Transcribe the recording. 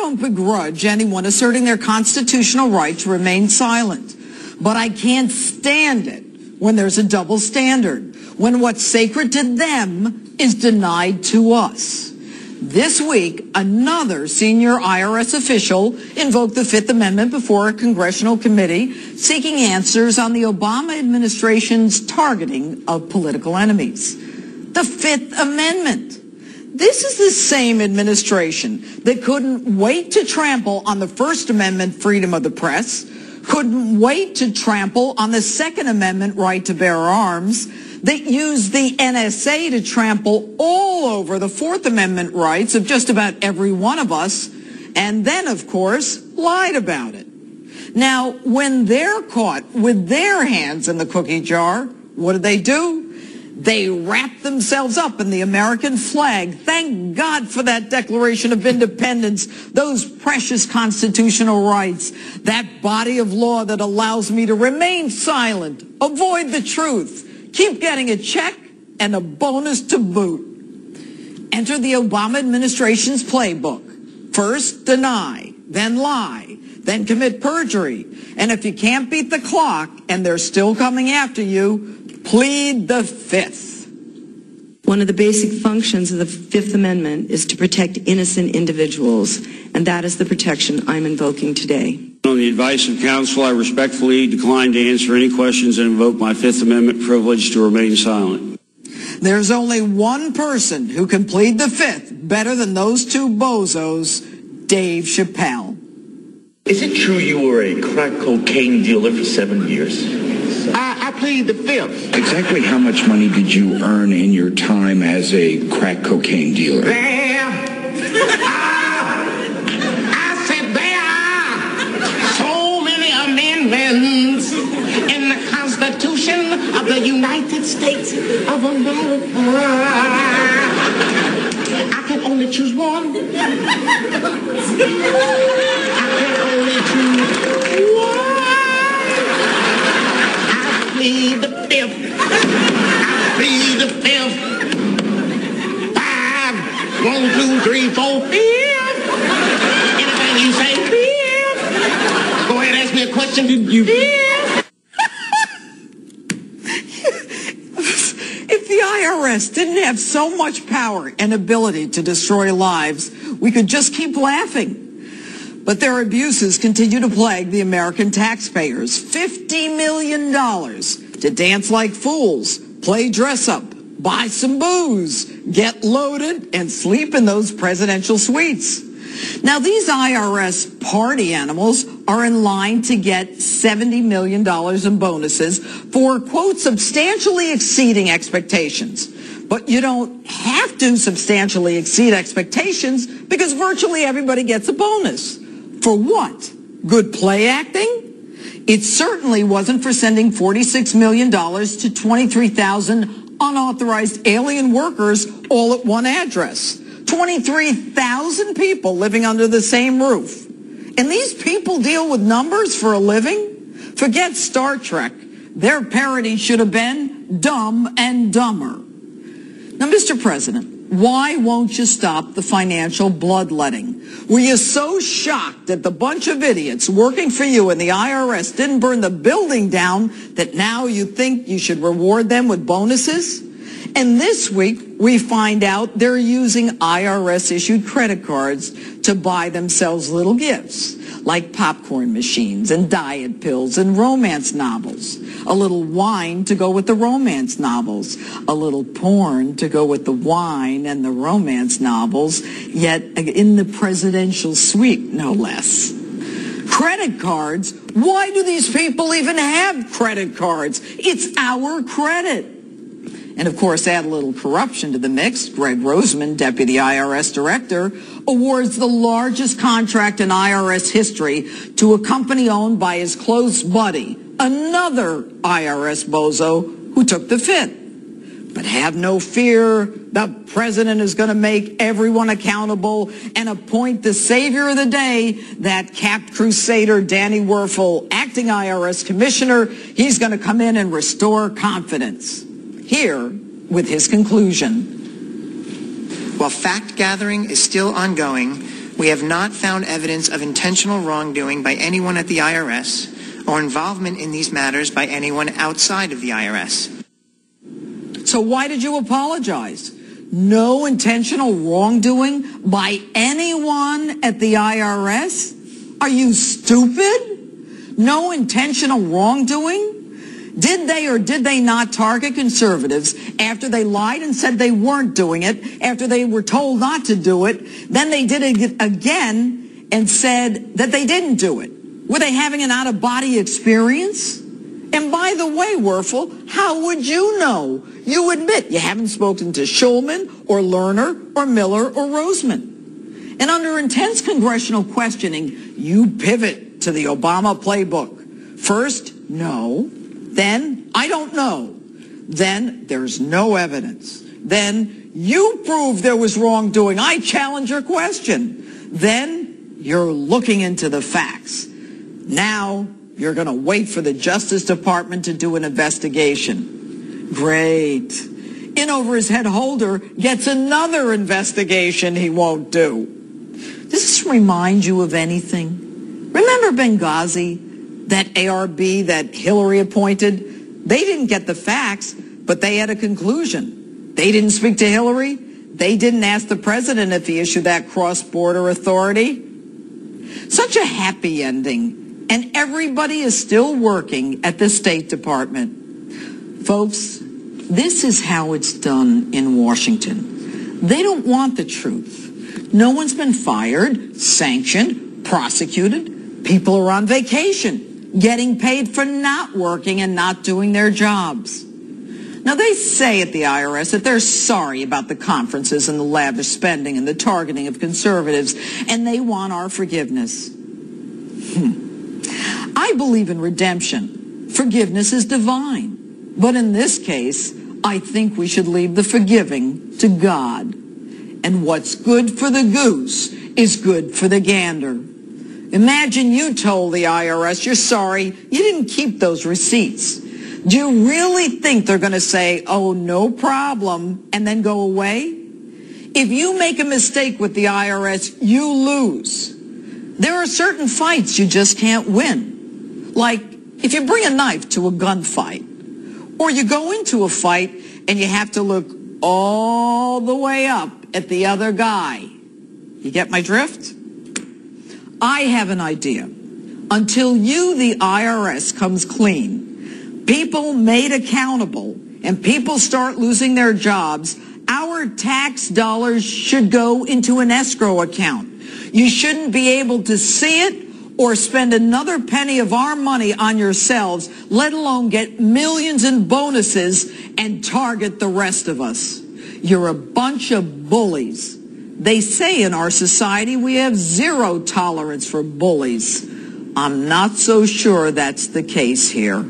don't begrudge anyone asserting their constitutional right to remain silent, but I can't stand it when there's a double standard, when what's sacred to them is denied to us. This week, another senior IRS official invoked the Fifth Amendment before a congressional committee seeking answers on the Obama administration's targeting of political enemies. The Fifth Amendment. This is the same administration that couldn't wait to trample on the First Amendment freedom of the press, couldn't wait to trample on the Second Amendment right to bear arms, that used the NSA to trample all over the Fourth Amendment rights of just about every one of us, and then, of course, lied about it. Now, when they're caught with their hands in the cookie jar, what do? They wrap themselves up in the American flag. Thank God for that Declaration of Independence, those precious constitutional rights, that body of law that allows me to remain silent, avoid the truth, keep getting a check and a bonus to boot. Enter the Obama administration's playbook. First, deny, then lie, then commit perjury. And if you can't beat the clock and they're still coming after you, plead the Fifth. One of the basic functions of the Fifth Amendment is to protect innocent individuals, and that is the protection I'm invoking today. On the advice of counsel, I respectfully decline to answer any questions and invoke my Fifth Amendment privilege to remain silent. There's only one person who can plead the Fifth better than those two bozos, Dave Chappelle. Is it true you were a crack cocaine dealer for 7 years? I plead the Fifth. Exactly how much money did you earn in your time as a crack cocaine dealer? There are so many amendments in the Constitution of the United States of America. I can only choose one. I can only choose one. Plead the Fifth. I plead the Fifth. 5, 1, 2, 3, 4, 5. Anything you say, Fifth. Go ahead and ask me a question. Did you Fifth? If the IRS didn't have so much power and ability to destroy lives, we could just keep laughing. But their abuses continue to plague the American taxpayers. $50 million to dance like fools, play dress up, buy some booze, get loaded, and sleep in those presidential suites. Now, these IRS party animals are in line to get $70 million in bonuses for, quote, substantially exceeding expectations. But you don't have to substantially exceed expectations because virtually everybody gets a bonus. For what? Good play acting? It certainly wasn't for sending $46 million to 23,000 unauthorized alien workers all at one address. 23,000 people living under the same roof. And these people deal with numbers for a living? Forget Star Trek. Their parody should have been Dumb and Dumber. Now, Mr. President, why won't you stop the financial bloodletting? Were you so shocked that the bunch of idiots working for you in the IRS didn't burn the building down that now you think you should reward them with bonuses? And this week, we find out they're using IRS-issued credit cards to buy themselves little gifts, like popcorn machines and diet pills and romance novels. A little wine to go with the romance novels. A little porn to go with the wine and the romance novels, yet in the presidential suite, no less. Credit cards? Why do these people even have credit cards? It's our credit. And, of course, add a little corruption to the mix. Greg Roseman, Deputy IRS Director, awards the largest contract in IRS history to a company owned by his close buddy, another IRS bozo who took the Fifth. But have no fear, the president is going to make everyone accountable and appoint the savior of the day, that capped crusader Danny Werfel, acting IRS commissioner. He's going to come in and restore confidence. Here with his conclusion. While fact gathering is still ongoing, We have not found evidence of intentional wrongdoing by anyone at the IRS or involvement in these matters by anyone outside of the IRS. So why did you apologize? No intentional wrongdoing by anyone at the IRS? Are you stupid? No intentional wrongdoing? Did they or did they not target conservatives after they lied and said they weren't doing it, after they were told not to do it? Then they did it again and said that they didn't do it. Were they having an out-of-body experience? And by the way, Werfel, how would you know? You admit you haven't spoken to Schulman or Lerner or Miller or Roseman. And under intense congressional questioning, you pivot to the Obama playbook. First, no. Then, I don't know. Then, there's no evidence. Then, you prove there was wrongdoing. I challenge your question. Then, you're looking into the facts. Now, you're going to wait for the Justice Department to do an investigation. Great. In over his head holder gets another investigation he won't do. Does this remind you of anything? Remember Benghazi? That ARB that Hillary appointed? They didn't get the facts, but they had a conclusion. They didn't speak to Hillary. They didn't ask the president if he issued that cross-border authority. Such a happy ending. And everybody is still working at the State Department. Folks, this is how it's done in Washington. They don't want the truth. No one's been fired, sanctioned, prosecuted. People are on vacation, getting paid for not working and not doing their jobs. Now, they say at the IRS that they're sorry about the conferences and the lavish spending and the targeting of conservatives, and they want our forgiveness. I believe in redemption. Forgiveness is divine. But in this case, I think we should leave the forgiving to God. And what's good for the goose is good for the gander. Imagine you told the IRS you're sorry, you didn't keep those receipts. Do you really think they're going to say, oh, no problem, and then go away? If you make a mistake with the IRS, you lose. There are certain fights you just can't win. Like if you bring a knife to a gunfight, or you go into a fight and you have to look all the way up at the other guy. You get my drift? I have an idea. Until you, the IRS, comes clean, people made accountable, and people start losing their jobs, our tax dollars should go into an escrow account. You shouldn't be able to see it or spend another penny of our money on yourselves, let alone get millions in bonuses and target the rest of us. You're a bunch of bullies. They say in our society we have zero tolerance for bullies. I'm not so sure that's the case here.